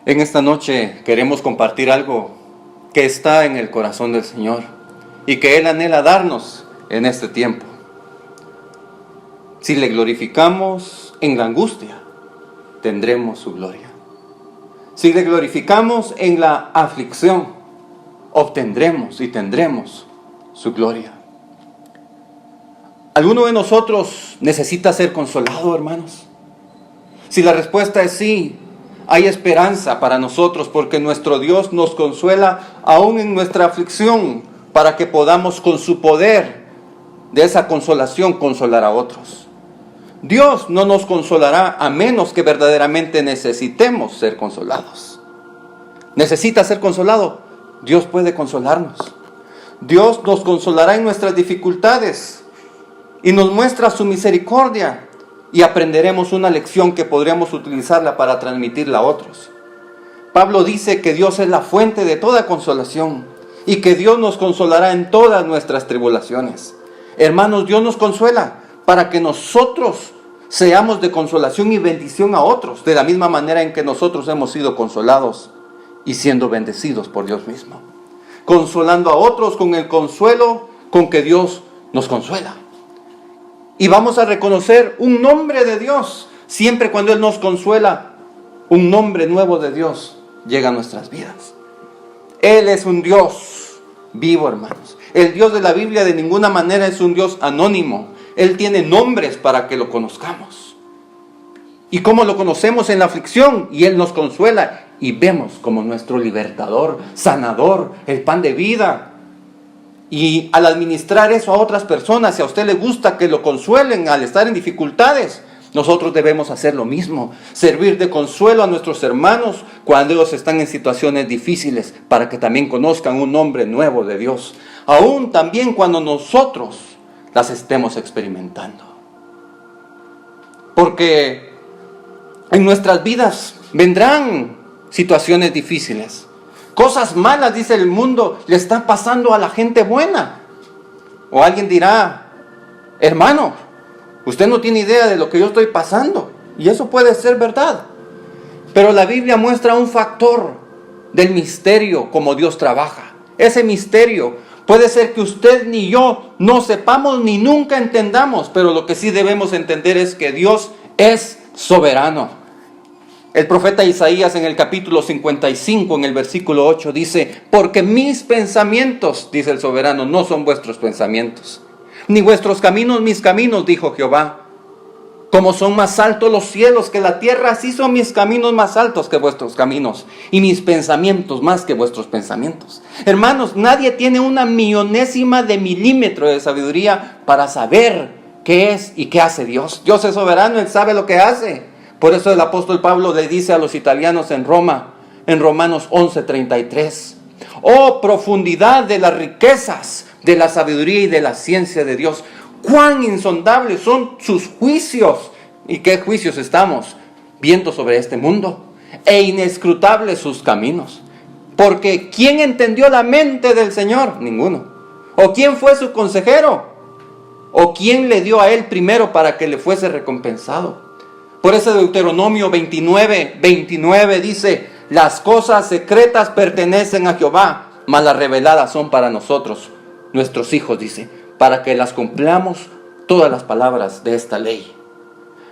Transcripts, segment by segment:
En esta noche queremos compartir algo que está en el corazón del Señor y que Él anhela darnos en este tiempo. Si le glorificamos en la angustia, tendremos su gloria. Si le glorificamos en la aflicción, obtendremos y tendremos su gloria. ¿Alguno de nosotros necesita ser consolado, hermanos? Si la respuesta es sí, hay esperanza para nosotros, porque nuestro Dios nos consuela aún en nuestra aflicción, para que podamos con su poder de esa consolación consolar a otros. Dios no nos consolará a menos que verdaderamente necesitemos ser consolados. ¿Necesita ser consolado? Dios puede consolarnos. Dios nos consolará en nuestras dificultades y nos muestra su misericordia. Y aprenderemos una lección que podremos utilizarla para transmitirla a otros. Pablo dice que Dios es la fuente de toda consolación y que Dios nos consolará en todas nuestras tribulaciones. Hermanos, Dios nos consuela para que nosotros seamos de consolación y bendición a otros, de la misma manera en que nosotros hemos sido consolados y siendo bendecidos por Dios mismo. Consolando a otros con el consuelo con que Dios nos consuela. Y vamos a reconocer un nombre de Dios. Siempre cuando Él nos consuela, un nombre nuevo de Dios llega a nuestras vidas. Él es un Dios vivo, hermanos. El Dios de la Biblia de ninguna manera es un Dios anónimo. Él tiene nombres para que lo conozcamos. ¿Y cómo lo conocemos? En la aflicción. Y Él nos consuela. Y vemos como nuestro libertador, sanador, el pan de vida. Y al administrar eso a otras personas, si a usted le gusta que lo consuelen al estar en dificultades, nosotros debemos hacer lo mismo. Servir de consuelo a nuestros hermanos cuando ellos están en situaciones difíciles, para que también conozcan un nombre nuevo de Dios. Aún también cuando nosotros las estemos experimentando. Porque en nuestras vidas vendrán situaciones difíciles. Cosas malas, dice el mundo, le están pasando a la gente buena. O alguien dirá, hermano, usted no tiene idea de lo que yo estoy pasando. Y eso puede ser verdad. Pero la Biblia muestra un factor del misterio como Dios trabaja. Ese misterio puede ser que usted ni yo no sepamos ni nunca entendamos. Pero lo que sí debemos entender es que Dios es soberano. El profeta Isaías en el capítulo 55, en el versículo 8, dice: porque mis pensamientos, dice el soberano, no son vuestros pensamientos, ni vuestros caminos mis caminos, dijo Jehová. Como son más altos los cielos que la tierra, así son mis caminos más altos que vuestros caminos, y mis pensamientos más que vuestros pensamientos. Hermanos, nadie tiene una millonésima de milímetro de sabiduría para saber qué es y qué hace Dios. Dios es soberano, Él sabe lo que hace. Por eso el apóstol Pablo le dice a los italianos en Roma, en Romanos 11:33, oh profundidad de las riquezas, de la sabiduría y de la ciencia de Dios, cuán insondables son sus juicios. ¿Y qué juicios estamos viendo sobre este mundo? E inescrutables sus caminos. Porque ¿quién entendió la mente del Señor? Ninguno. ¿O quién fue su consejero? ¿O quién le dio a él primero para que le fuese recompensado? Por eso Deuteronomio 29 dice: las cosas secretas pertenecen a Jehová, mas las reveladas son para nosotros, nuestros hijos, dice, para que las cumplamos todas las palabras de esta ley.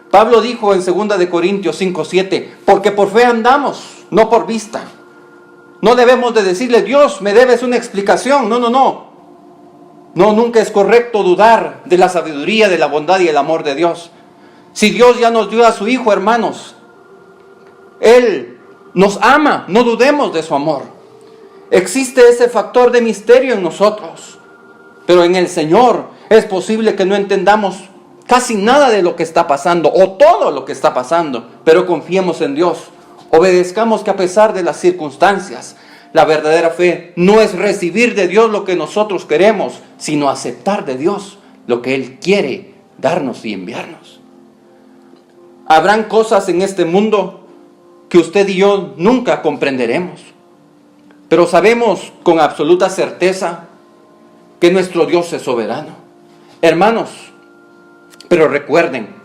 Pablo dijo en 2 de Corintios 5:7, porque por fe andamos, no por vista. No debemos de decirle: Dios, me debes una explicación. No, nunca es correcto dudar de la sabiduría, de la bondad y el amor de Dios. Si Dios ya nos dio a su Hijo, hermanos, Él nos ama, no dudemos de su amor. Existe ese factor de misterio en nosotros, pero en el Señor es posible que no entendamos casi nada de lo que está pasando, o todo lo que está pasando, pero confiemos en Dios. Obedezcamos que a pesar de las circunstancias, la verdadera fe no es recibir de Dios lo que nosotros queremos, sino aceptar de Dios lo que Él quiere darnos y enviarnos. Habrán cosas en este mundo que usted y yo nunca comprenderemos, pero sabemos con absoluta certeza que nuestro Dios es soberano. Hermanos, pero recuerden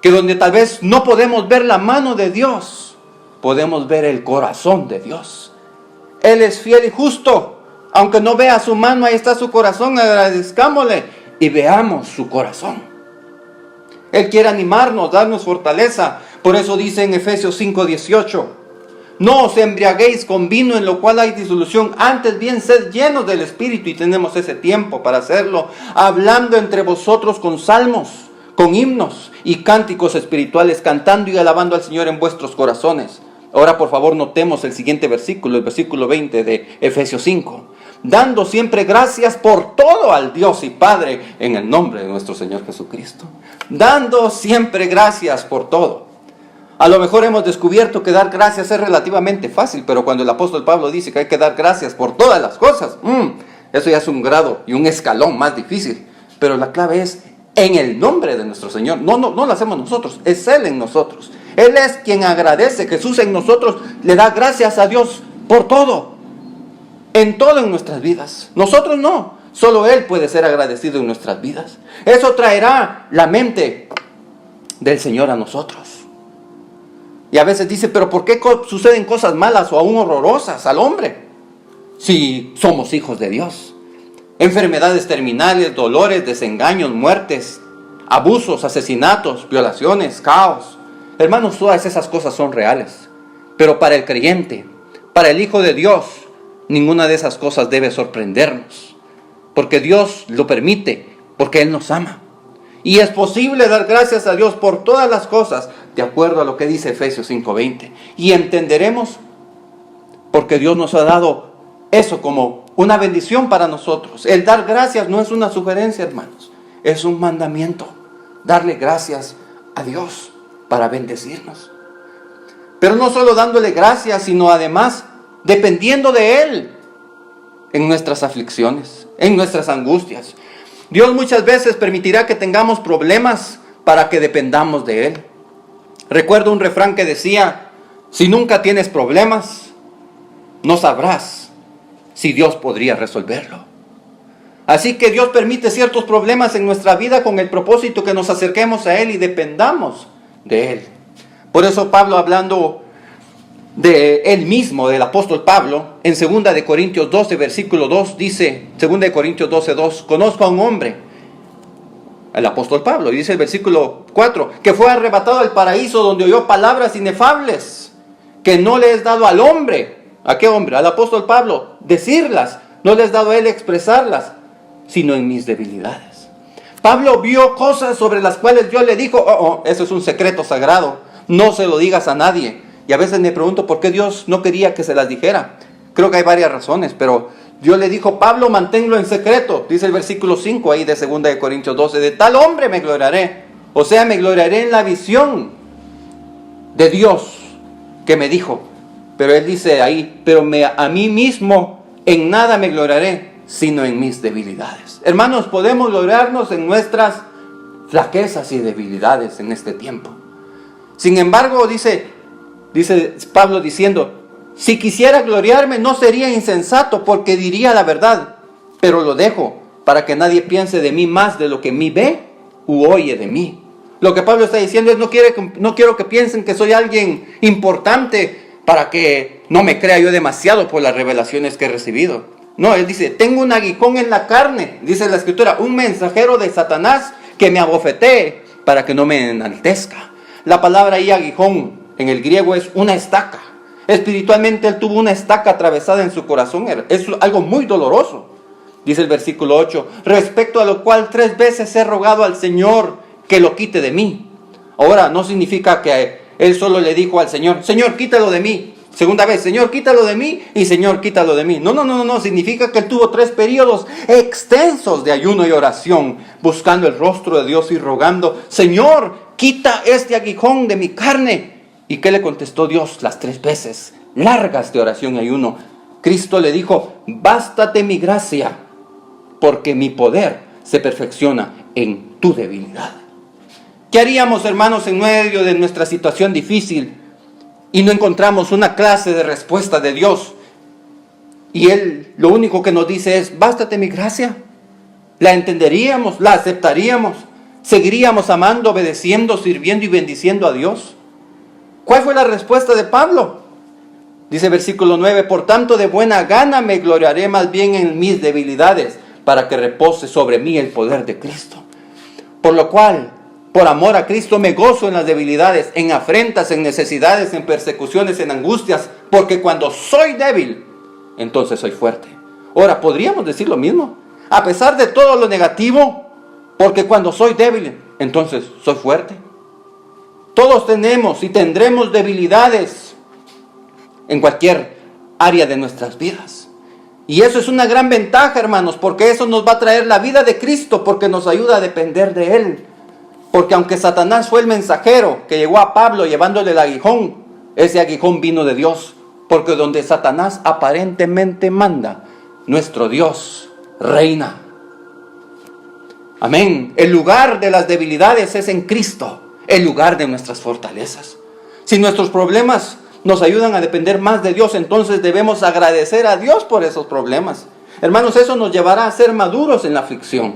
que donde tal vez no podemos ver la mano de Dios, podemos ver el corazón de Dios. Él es fiel y justo. Aunque no vea su mano, ahí está su corazón. Agradezcámosle y veamos su corazón. Él quiere animarnos, darnos fortaleza. Por eso dice en Efesios 5:18: no os embriaguéis con vino, en lo cual hay disolución, antes bien sed llenos del Espíritu. Y tenemos ese tiempo para hacerlo, hablando entre vosotros con salmos, con himnos y cánticos espirituales, cantando y alabando al Señor en vuestros corazones. Ahora por favor notemos el siguiente versículo, el versículo 20 de Efesios 5. Dando siempre gracias por todo al Dios y Padre en el nombre de nuestro Señor Jesucristo. Dando siempre gracias por todo. A lo mejor hemos descubierto que dar gracias es relativamente fácil, pero cuando el apóstol Pablo dice que hay que dar gracias por todas las cosas, eso ya es un grado y un escalón más difícil. Pero la clave es en el nombre de nuestro Señor. No lo hacemos nosotros, es Él en nosotros. Él es quien agradece. Jesús en nosotros le da gracias a Dios por todo. En todo en nuestras vidas. Nosotros no. Solo Él puede ser agradecido en nuestras vidas. Eso traerá la mente del Señor a nosotros. Y a veces dice, pero ¿por qué suceden cosas malas o aún horrorosas al hombre? Si somos hijos de Dios. Enfermedades terminales, dolores, desengaños, muertes, abusos, asesinatos, violaciones, caos. Hermanos, todas esas cosas son reales. Pero para el creyente, para el Hijo de Dios, ninguna de esas cosas debe sorprendernos. Porque Dios lo permite, porque Él nos ama. Y es posible dar gracias a Dios por todas las cosas, de acuerdo a lo que dice Efesios 5:20. Y entenderemos, porque Dios nos ha dado eso como una bendición para nosotros. El dar gracias no es una sugerencia, hermanos, es un mandamiento. Darle gracias a Dios para bendecirnos. Pero no solo dándole gracias, sino además dependiendo de Él en nuestras aflicciones, en nuestras angustias. Dios muchas veces permitirá que tengamos problemas para que dependamos de Él. Recuerdo un refrán que decía, si nunca tienes problemas, no sabrás si Dios podría resolverlo. Así que Dios permite ciertos problemas en nuestra vida con el propósito que nos acerquemos a Él y dependamos de Él. Por eso Pablo, hablando de él mismo, del apóstol Pablo, en 2 de Corintios 12, versículo 2, dice, 2 de Corintios 12, 2, conozco a un hombre, el apóstol Pablo, y dice el versículo 4, que fue arrebatado al paraíso donde oyó palabras inefables, que no le es dado al hombre. ¿A qué hombre? Al apóstol Pablo, decirlas, no le es dado a él expresarlas, sino en mis debilidades. Pablo vio cosas sobre las cuales Dios le dijo, eso es un secreto sagrado, no se lo digas a nadie. Y a veces me pregunto por qué Dios no quería que se las dijera. Creo que hay varias razones, pero Dios le dijo, Pablo, manténlo en secreto. Dice el versículo 5 ahí de 2 de Corintios 12, de tal hombre me gloriaré. O sea, me gloriaré en la visión de Dios que me dijo. Pero él dice ahí, pero a mí mismo en nada me gloriaré, sino en mis debilidades. Hermanos, podemos gloriarnos en nuestras flaquezas y debilidades en este tiempo. Sin embargo, dice Pablo diciendo, si quisiera gloriarme no sería insensato, porque diría la verdad, pero lo dejo para que nadie piense de mí más de lo que mí ve u oye de mí. Lo que Pablo está diciendo es, no quiero que piensen que soy alguien importante para que no me crea yo demasiado por las revelaciones que he recibido. No, él dice, tengo un aguijón en la carne, dice la Escritura, un mensajero de Satanás que me abofetee para que no me enaltezca. La palabra ahí aguijón en el griego es una estaca. Espiritualmente él tuvo una estaca atravesada en su corazón. Es algo muy doloroso. Dice el versículo 8, respecto a lo cual 3 veces he rogado al Señor que lo quite de mí. Ahora, no significa que él solo le dijo al Señor, Señor, quítalo de mí. Segunda vez, Señor, quítalo de mí, y Señor, quítalo de mí. No, significa que él tuvo 3 periodos extensos de ayuno y oración, buscando el rostro de Dios y rogando, Señor, quita este aguijón de mi carne. ¿Y qué le contestó Dios? Las 3 veces largas de oración y ayuno. Cristo le dijo, bástate mi gracia, porque mi poder se perfecciona en tu debilidad. ¿Qué haríamos, hermanos, en medio de nuestra situación difícil y no encontramos una clase de respuesta de Dios? Y Él lo único que nos dice es, bástate mi gracia. ¿La entenderíamos? ¿La aceptaríamos? ¿Seguiríamos amando, obedeciendo, sirviendo y bendiciendo a Dios? ¿Cuál fue la respuesta de Pablo? Dice versículo 9, por tanto de buena gana me gloriaré más bien en mis debilidades, para que repose sobre mí el poder de Cristo. Por lo cual, por amor a Cristo me gozo en las debilidades, en afrentas, en necesidades, en persecuciones, en angustias, porque cuando soy débil, entonces soy fuerte. Ahora, ¿podríamos decir lo mismo? A pesar de todo lo negativo, porque cuando soy débil, entonces soy fuerte. Todos tenemos y tendremos debilidades en cualquier área de nuestras vidas. Y eso es una gran ventaja, hermanos, porque eso nos va a traer la vida de Cristo, porque nos ayuda a depender de Él. Porque aunque Satanás fue el mensajero que llegó a Pablo llevándole el aguijón, ese aguijón vino de Dios. Porque donde Satanás aparentemente manda, nuestro Dios reina. Amén. El lugar de las debilidades es en Cristo, el lugar de nuestras fortalezas. Si nuestros problemas nos ayudan a depender más de Dios, entonces debemos agradecer a Dios por esos problemas. Hermanos, eso nos llevará a ser maduros en la aflicción.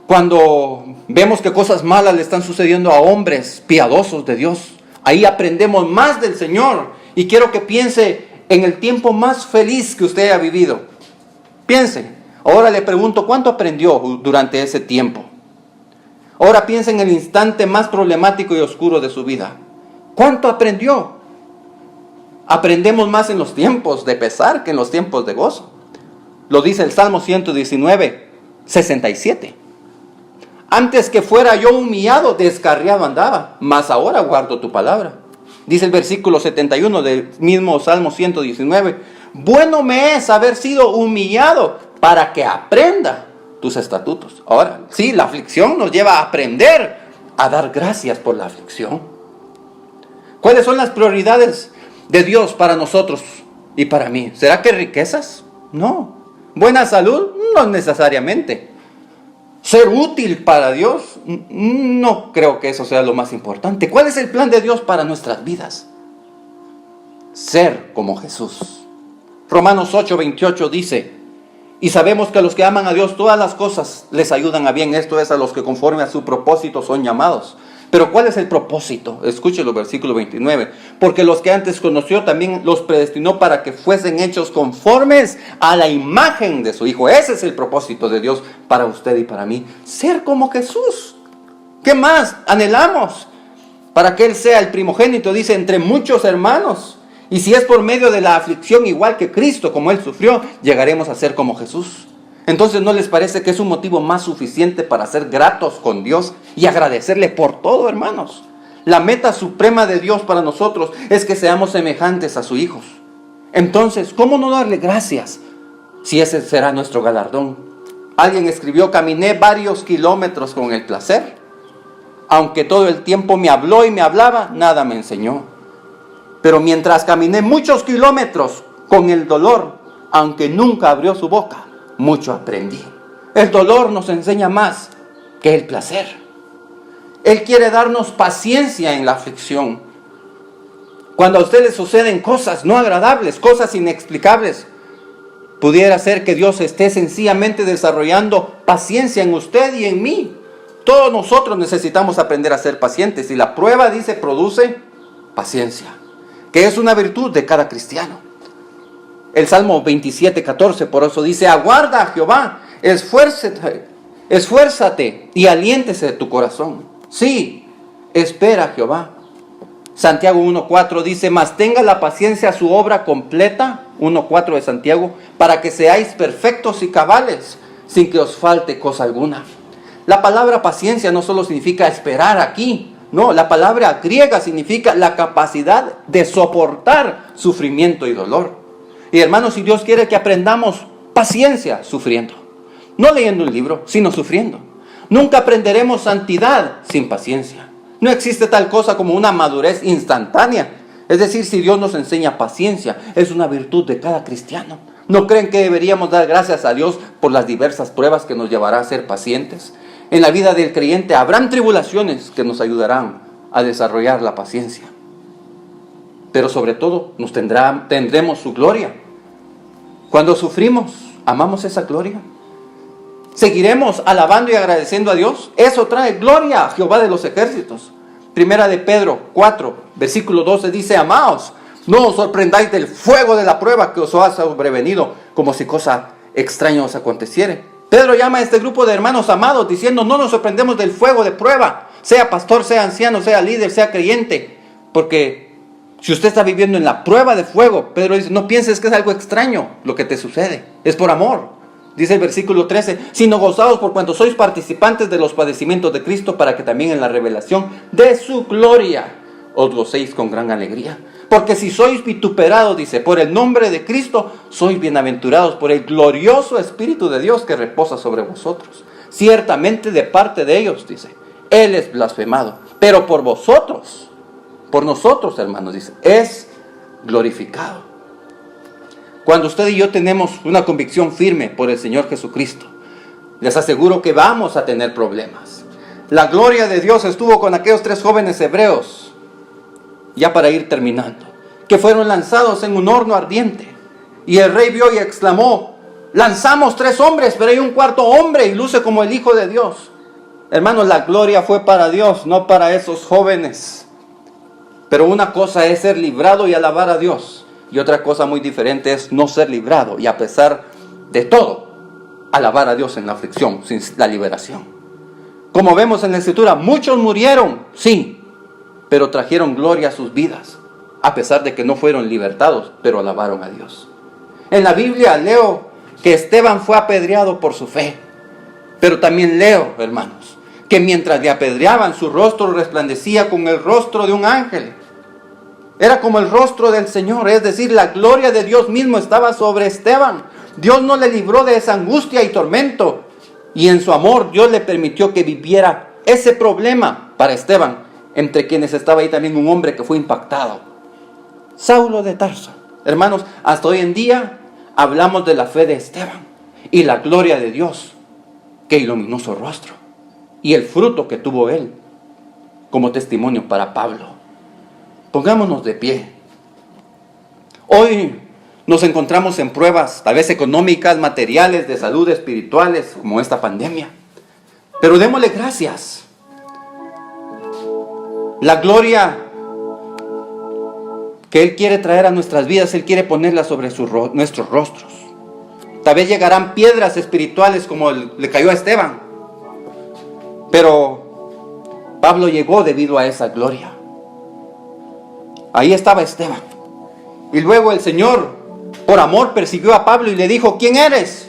Cuando vemos que cosas malas le están sucediendo a hombres piadosos de Dios, ahí aprendemos más del Señor. Y quiero que piense en el tiempo más feliz que usted ha vivido. Piense. Ahora le pregunto, ¿cuánto aprendió durante ese tiempo? Ahora piense en el instante más problemático y oscuro de su vida. ¿Cuánto aprendió? Aprendemos más en los tiempos de pesar que en los tiempos de gozo. Lo dice el Salmo 119, 67. Antes que fuera yo humillado, descarriado andaba, mas ahora guardo tu palabra. Dice el versículo 71 del mismo Salmo 119. Bueno me es haber sido humillado para que aprenda tus estatutos. Ahora, sí, la aflicción nos lleva a aprender a dar gracias por la aflicción. ¿Cuáles son las prioridades de Dios para nosotros y para mí? ¿Será que riquezas? No. ¿Buena salud? No necesariamente. ¿Ser útil para Dios? No creo que eso sea lo más importante. ¿Cuál es el plan de Dios para nuestras vidas? Ser como Jesús. Romanos 8:28 dice, y sabemos que a los que aman a Dios todas las cosas les ayudan a bien. Esto es a los que conforme a su propósito son llamados. Pero ¿cuál es el propósito? Escúchelo, versículo 29. Porque los que antes conoció también los predestinó para que fuesen hechos conformes a la imagen de su Hijo. Ese es el propósito de Dios para usted y para mí. Ser como Jesús. ¿Qué más anhelamos? Para que Él sea el primogénito, dice, entre muchos hermanos. Y si es por medio de la aflicción igual que Cristo, como Él sufrió, llegaremos a ser como Jesús. Entonces, ¿no les parece que es un motivo más suficiente para ser gratos con Dios y agradecerle por todo, hermanos? La meta suprema de Dios para nosotros es que seamos semejantes a sus hijos. Entonces, ¿cómo no darle gracias si ese será nuestro galardón? Alguien escribió, caminé varios kilómetros con el placer. Aunque todo el tiempo me habló y me hablaba, nada me enseñó. Pero mientras caminé muchos kilómetros con el dolor, aunque nunca abrió su boca, mucho aprendí. El dolor nos enseña más que el placer. Él quiere darnos paciencia en la aflicción. Cuando a usted le suceden cosas no agradables, cosas inexplicables, pudiera ser que Dios esté sencillamente desarrollando paciencia en usted y en mí. Todos nosotros necesitamos aprender a ser pacientes. Y la prueba, dice, produce paciencia, que es una virtud de cada cristiano. El Salmo 27:14, por eso dice, aguarda a Jehová, esfuérzate y aliéntese de tu corazón. Sí, espera a Jehová. Santiago 1:4 dice, mas tenga la paciencia su obra completa, 1:4 de Santiago, para que seáis perfectos y cabales, sin que os falte cosa alguna. La palabra paciencia no solo significa esperar aquí, no, la palabra griega significa la capacidad de soportar sufrimiento y dolor. Y hermanos, si Dios quiere que aprendamos paciencia sufriendo, no leyendo un libro, sino sufriendo. Nunca aprenderemos santidad sin paciencia. No existe tal cosa como una madurez instantánea. Es decir, si Dios nos enseña paciencia, es una virtud de cada cristiano. ¿No creen que deberíamos dar gracias a Dios por las diversas pruebas que nos llevará a ser pacientes? En la vida del creyente habrán tribulaciones que nos ayudarán a desarrollar la paciencia. Pero sobre todo tendremos su gloria. Cuando sufrimos, ¿amamos esa gloria? ¿Seguiremos alabando y agradeciendo a Dios? Eso trae gloria a Jehová de los ejércitos. Primera de Pedro 4, versículo 12 dice: amaos, no os sorprendáis del fuego de la prueba que os ha sobrevenido, como si cosa extraña os aconteciere. Pedro llama a este grupo de hermanos amados diciendo: no nos sorprendemos del fuego de prueba, sea pastor, sea anciano, sea líder, sea creyente, porque si usted está viviendo en la prueba de fuego, Pedro dice, no pienses que es algo extraño lo que te sucede, es por amor. Dice el versículo 13, sino gozaos por cuanto sois participantes de los padecimientos de Cristo, para que también en la revelación de su gloria os gocéis con gran alegría. Porque si sois vituperados, dice, por el nombre de Cristo, sois bienaventurados por el glorioso Espíritu de Dios que reposa sobre vosotros. Ciertamente de parte de ellos, dice, Él es blasfemado, pero por vosotros, por nosotros, hermanos, dice, es glorificado. Cuando usted y yo tenemos una convicción firme por el Señor Jesucristo, les aseguro que vamos a tener problemas. La gloria de Dios estuvo con aquellos 3 jóvenes hebreos, ya para ir terminando, que fueron lanzados en un horno ardiente. Y el rey vio y exclamó: lanzamos 3 hombres, pero hay un 4.º hombre y luce como el Hijo de Dios. Hermanos, la gloria fue para Dios, no para esos jóvenes. Pero una cosa es ser librado y alabar a Dios, y otra cosa muy diferente es no ser librado y, a pesar de todo, alabar a Dios en la aflicción, sin la liberación. Como vemos en la Escritura, muchos murieron, sí, pero trajeron gloria a sus vidas, a pesar de que no fueron libertados, pero alabaron a Dios. En la Biblia leo que Esteban fue apedreado por su fe, pero también leo, hermanos, que mientras le apedreaban, su rostro resplandecía con el rostro de un ángel. Era como el rostro del Señor, es decir, la gloria de Dios mismo estaba sobre Esteban. Dios no le libró de esa angustia y tormento, y en su amor Dios le permitió que viviera ese problema para Esteban, entre quienes estaba ahí también un hombre que fue impactado, Saulo de Tarso. Hermanos, hasta hoy en día hablamos de la fe de Esteban y la gloria de Dios que iluminó su rostro y el fruto que tuvo él como testimonio para Pablo. Pongámonos de pie. Hoy nos encontramos en pruebas, tal vez económicas, materiales, de salud, espirituales, como esta pandemia. Pero démosle gracias. La gloria que Él quiere traer a nuestras vidas, Él quiere ponerla sobre nuestros rostros. Tal vez llegarán piedras espirituales como le cayó a Esteban. Pero Pablo llegó debido a esa gloria. Ahí estaba Esteban. Y luego el Señor, por amor, persiguió a Pablo y le dijo: ¿quién eres?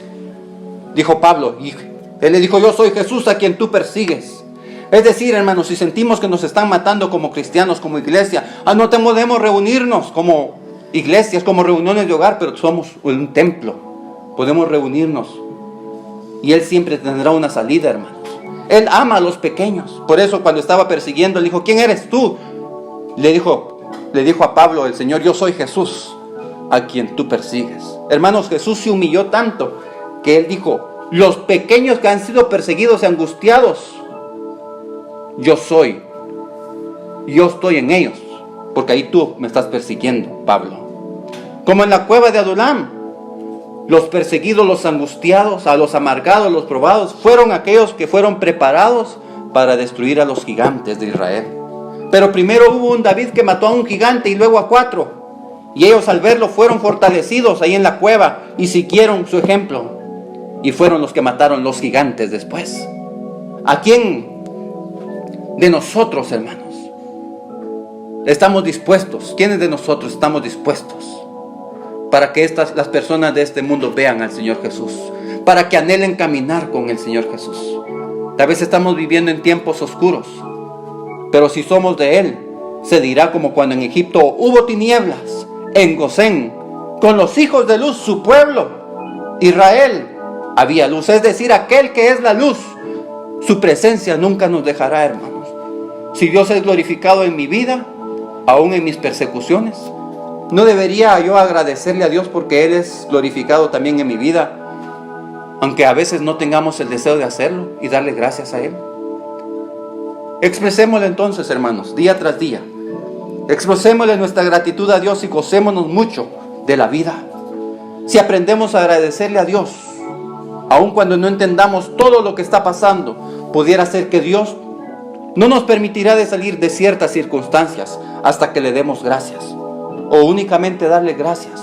Dijo Pablo. Y él le dijo: yo soy Jesús a quien tú persigues. Es decir, hermanos, si sentimos que nos están matando como cristianos, como iglesia, no podemos reunirnos como iglesias, como reuniones de hogar, pero somos un templo. Podemos reunirnos. Y Él siempre tendrá una salida, hermanos. Él ama a los pequeños. Por eso cuando estaba persiguiendo, le dijo: ¿quién eres tú? Le dijo a Pablo el Señor: yo soy Jesús a quien tú persigues. Hermanos, Jesús se humilló tanto que Él dijo: los pequeños que han sido perseguidos y angustiados, yo estoy en ellos, porque ahí tú me estás persiguiendo, Pablo. Como en la cueva de Adulam, los perseguidos, los angustiados, a los amargados, los probados, fueron aquellos que fueron preparados para destruir a los gigantes de Israel. Pero primero hubo un David que mató a un gigante y luego a 4. Y ellos, al verlo, fueron fortalecidos ahí en la cueva y siguieron su ejemplo. Y fueron los que mataron los gigantes después. ¿A quién de nosotros, hermanos, estamos dispuestos? ¿Quiénes de nosotros estamos dispuestos para que las personas de este mundo vean al Señor Jesús? Para que anhelen caminar con el Señor Jesús. Tal vez estamos viviendo en tiempos oscuros, pero si somos de Él, se dirá como cuando en Egipto hubo tinieblas, en Gosén, con los hijos de luz, su pueblo, Israel, había luz. Es decir, aquel que es la luz, su presencia nunca nos dejará, hermanos. Si Dios es glorificado en mi vida, aún en mis persecuciones, ¿no debería yo agradecerle a Dios porque Él es glorificado también en mi vida, aunque a veces no tengamos el deseo de hacerlo, y darle gracias a Él? Expresémosle entonces, hermanos, día tras día. Expresémosle nuestra gratitud a Dios y gocémonos mucho de la vida. Si aprendemos a agradecerle a Dios, aun cuando no entendamos todo lo que está pasando, pudiera ser que Dios No nos permitirá de salir de ciertas circunstancias hasta que le demos gracias. O únicamente darle gracias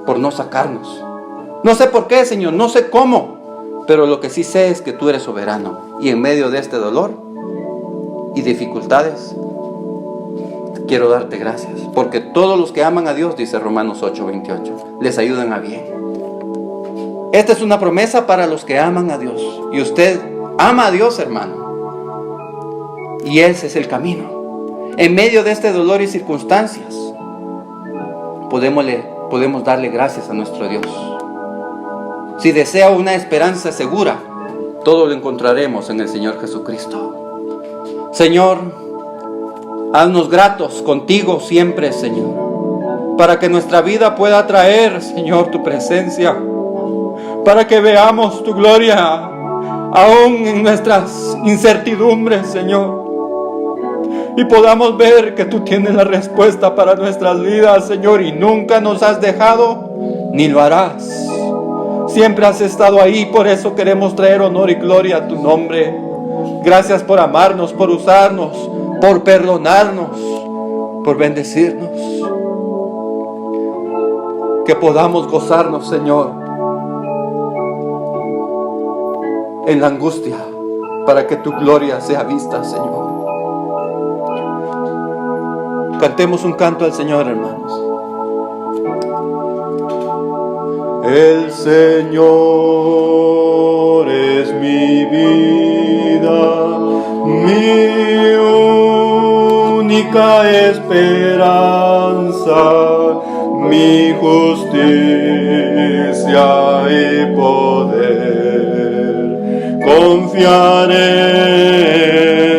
por no sacarnos. No sé por qué, Señor, no sé cómo, pero lo que sí sé es que tú eres soberano. Y en medio de este dolor y dificultades, quiero darte gracias. Porque todos los que aman a Dios, dice Romanos 8:28, les ayudan a bien. Esta es una promesa para los que aman a Dios. Y usted ama a Dios, hermano. Y ese es el camino. En medio de este dolor y circunstancias, podemos darle gracias a nuestro Dios. Si desea una esperanza segura, todo lo encontraremos en el Señor Jesucristo. Señor, haznos gratos contigo siempre, Señor, para que nuestra vida pueda traer, Señor, tu presencia, para que veamos tu gloria, aún en nuestras incertidumbres, Señor, y podamos ver que tú tienes la respuesta para nuestras vidas, Señor, y nunca nos has dejado, ni lo harás. Siempre has estado ahí, por eso queremos traer honor y gloria a tu nombre. Gracias por amarnos, por usarnos, por perdonarnos, por bendecirnos. Que podamos gozarnos, Señor, en la angustia, para que tu gloria sea vista, Señor. Cantemos un canto al Señor, hermanos. El Señor es mi vida, mi única esperanza, mi justicia y poder. Confiaré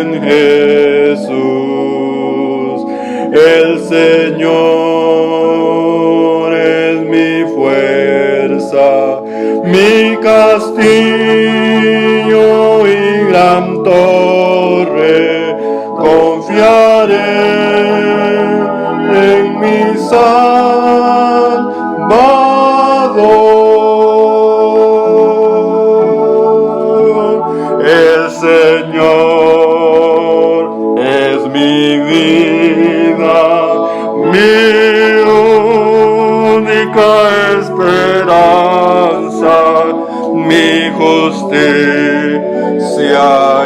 en Jesús, el Señor es mi fuerza, mi castillo y gran torre. Confiaré en mi Salvador. El Señor es mi vida, mi única esperanza, mi justicia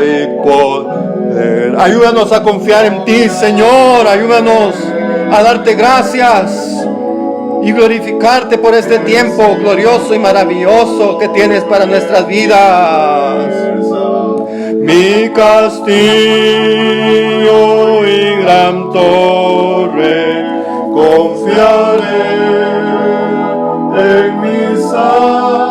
y poder. Ayúdanos a confiar en ti, Señor. Ayúdanos a darte gracias y glorificarte por este tiempo glorioso y maravilloso que tienes para nuestras vidas. Mi castillo y gran torre, confiaré en mi Salvador.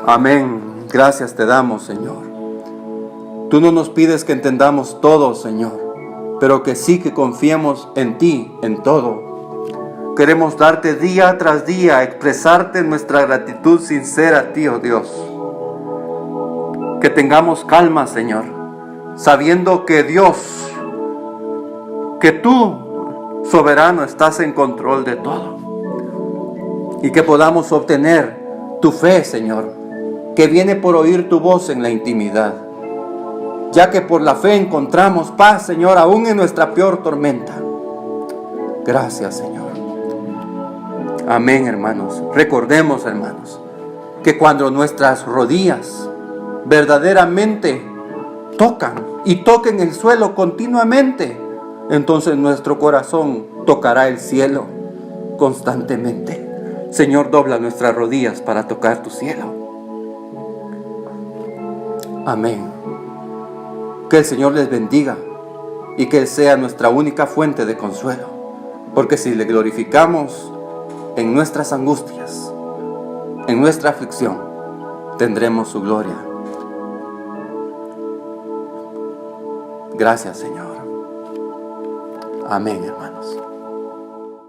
Amén. Gracias te damos, Señor. Tú no nos pides que entendamos todo, Señor, pero que sí que confiemos en ti en todo. Queremos darte día tras día, expresarte nuestra gratitud sincera a ti, oh Dios. Que tengamos calma, Señor, sabiendo que Dios, que tú, soberano, estás en control de todo. Y que podamos obtener tu fe, Señor, que viene por oír tu voz en la intimidad. Ya que por la fe encontramos paz, Señor, aún en nuestra peor tormenta. Gracias, Señor. Amén, hermanos. Recordemos, hermanos, que cuando nuestras rodillas verdaderamente toquen el suelo continuamente, entonces nuestro corazón tocará el cielo constantemente. Señor, dobla nuestras rodillas para tocar tu cielo. Amén. Que el Señor les bendiga y que Él sea nuestra única fuente de consuelo. Porque si le glorificamos en nuestras angustias, en nuestra aflicción, tendremos su gloria. Gracias, Señor. Amén, hermanos.